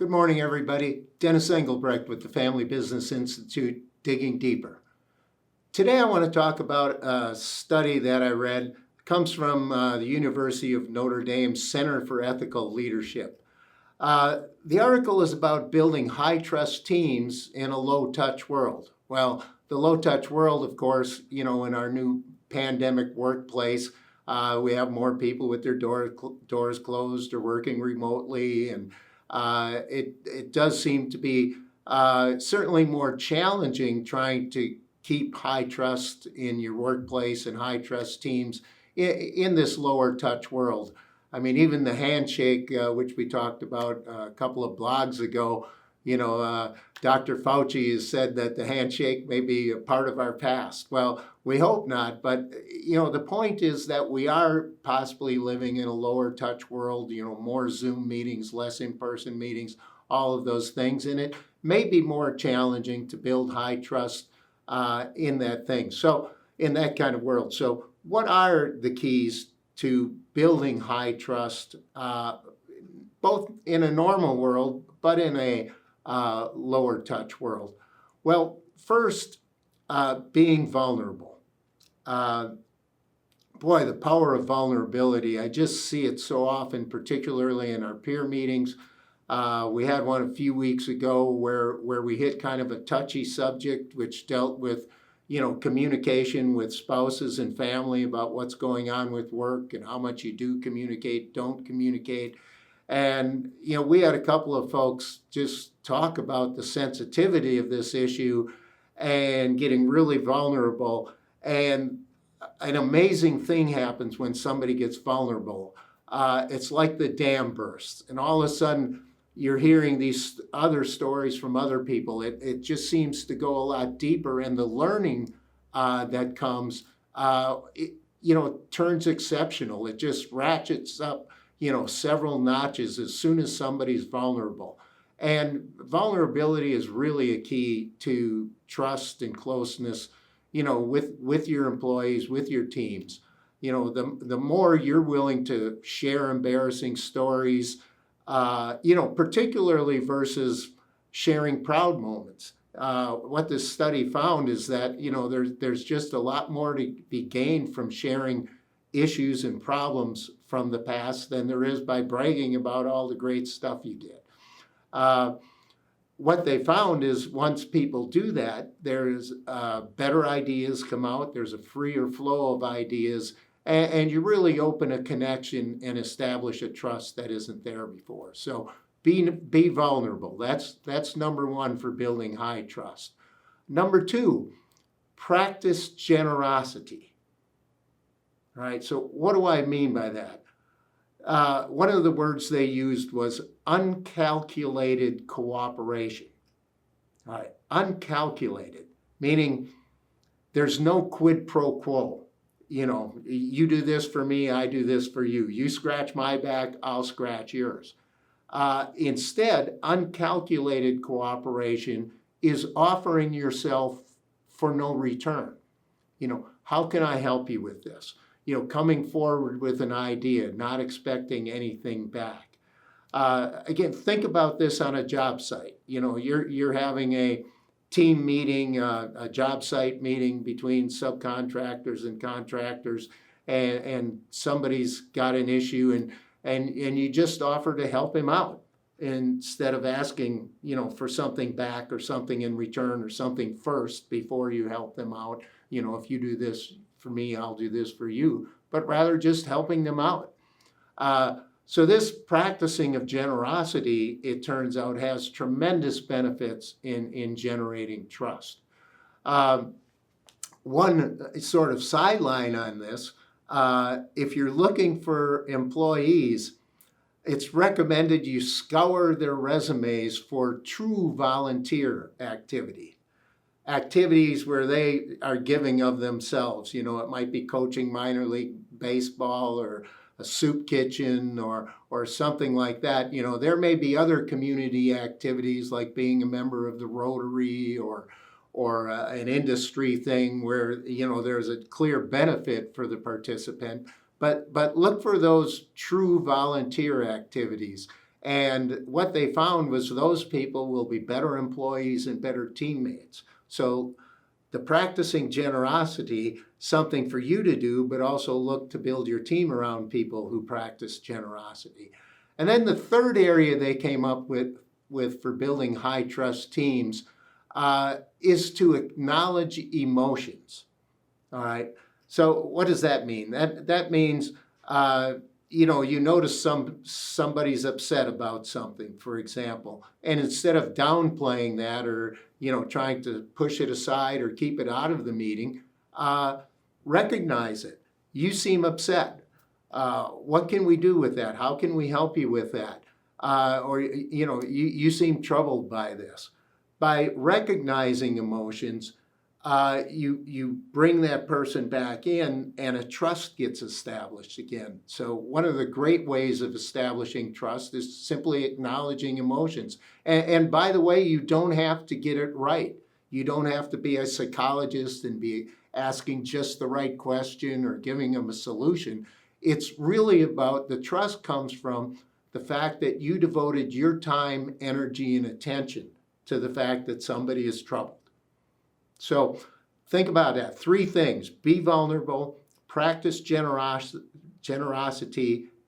Good morning, everybody. Dennis Engelbrecht with the Family Business Institute, Digging Deeper. Today I want to talk about a study that I read. It comes from the University of Notre Dame Center for Ethical Leadership. The article is about building high-trust teams in a low-touch world. Well, the low-touch world, of course, in our new pandemic workplace, we have more people with their doors closed or working remotely, and it does seem to be certainly more challenging trying to keep high trust in your workplace and high trust teams in this lower touch world. I mean, even the handshake, which we talked about a couple of blogs ago, Dr. Fauci has said that the handshake may be a part of our past. Well, we hope not, but the point is that we are possibly living in a lower touch world, more Zoom meetings, less in-person meetings, all of those things, and it may be more challenging to build high trust in that thing. So in that kind of world. So what are the keys to building high trust, both in a normal world, but in a lower touch world? Well, first, being vulnerable. Boy, the power of vulnerability. I just see it so often, particularly in our peer meetings. We had one a few weeks ago where we hit kind of a touchy subject, which dealt with, communication with spouses and family about what's going on with work and how much you do communicate, don't communicate. And, we had a couple of folks just talk about the sensitivity of this issue and getting really vulnerable. And an amazing thing happens when somebody gets vulnerable. It's like the dam bursts, and all of a sudden you're hearing these other stories from other people. It just seems to go a lot deeper, and the learning that comes, turns exceptional. It just ratchets up, several notches as soon as somebody's vulnerable. And vulnerability is really a key to trust and closeness, with your employees, with your teams. The more you're willing to share embarrassing stories, particularly versus sharing proud moments. What this study found is that, there's just a lot more to be gained from sharing issues and problems from the past than there is by bragging about all the great stuff you did. What they found is once people do that, there's better ideas come out, there's a freer flow of ideas, and you really open a connection and establish a trust that isn't there before. So be vulnerable. That's number one for building high trust. Number two, practice generosity. All right, so what do I mean by that? One of the words they used was uncalculated cooperation. All right, uncalculated, meaning there's no quid pro quo. You do this for me, I do this for you. You scratch my back, I'll scratch yours. Instead, uncalculated cooperation is offering yourself for no return. How can I help you with this? Coming forward with an idea, not expecting anything back. Again, think about this on a job site. You're having a team meeting, a job site meeting between subcontractors and contractors, and somebody's got an issue, and you just offer to help him out instead of asking, for something back or something in return or something first before you help them out. If you do this for me, I'll do this for you, but rather just helping them out. So this practicing of generosity, it turns out, has tremendous benefits in generating trust. One sort of sideline on this, if you're looking for employees, it's recommended you scour their resumes for true volunteer activities where they are giving of themselves. It might be coaching minor league baseball or a soup kitchen or something like that. There may be other community activities like being a member of the Rotary or an industry thing where, there's a clear benefit for the participant. But look for those true volunteer activities And what they found was those people will be better employees and better teammates. So the practicing generosity, something for you to do, but also look to build your team around people who practice generosity. And then the third area they came up with for building high trust teams is to acknowledge emotions. All right. So what does that mean? That means you notice somebody's upset about something, for example, and instead of downplaying that or trying to push it aside or keep it out of the meeting, recognize it. You seem upset. What can we do with that? How can we help you with that? Or you seem troubled by this. By recognizing emotions, you bring that person back in and a trust gets established again. So one of the great ways of establishing trust is simply acknowledging emotions. And by the way, you don't have to get it right. You don't have to be a psychologist and be asking just the right question or giving them a solution. It's really about the trust comes from the fact that you devoted your time, energy, and attention to the fact that somebody is troubled. So think about that. 3 things: be vulnerable, practice generosity,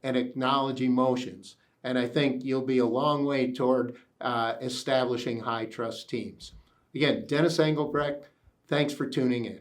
and acknowledge emotions. And I think you'll be a long way toward establishing high trust teams. Again, Dennis Engelbrecht, thanks for tuning in.